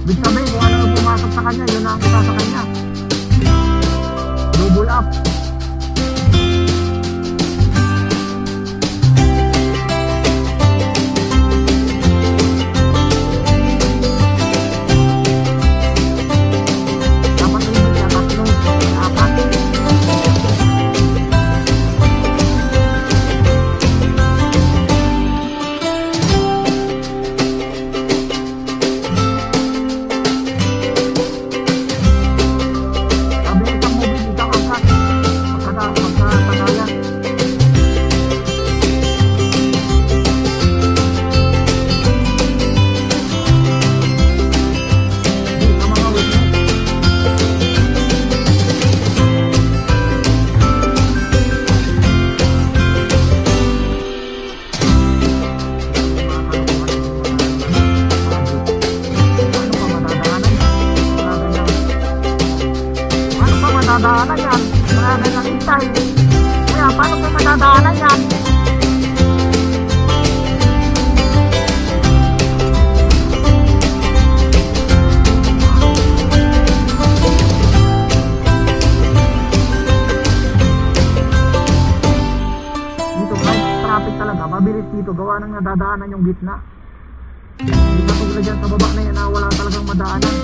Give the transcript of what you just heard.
Ibig sabihin, kung ano ang pumasok sa kanya, yun ang isa sa kanya. Double up. Dapat rin siya, tatlong, apat. Sabi isang movie, isang angkat. Magkatagalan. Hindi sa mga witness. Paano pa matadaanan yan? Wala ganyang itay. Kaya paano pa matadaanan yan? Dito guys, traffic talaga. Mabilis dito. Gawa nang nadadaanan yung gitna. Hindi katulad dyan sa baba na yan na wala talagang madaanan.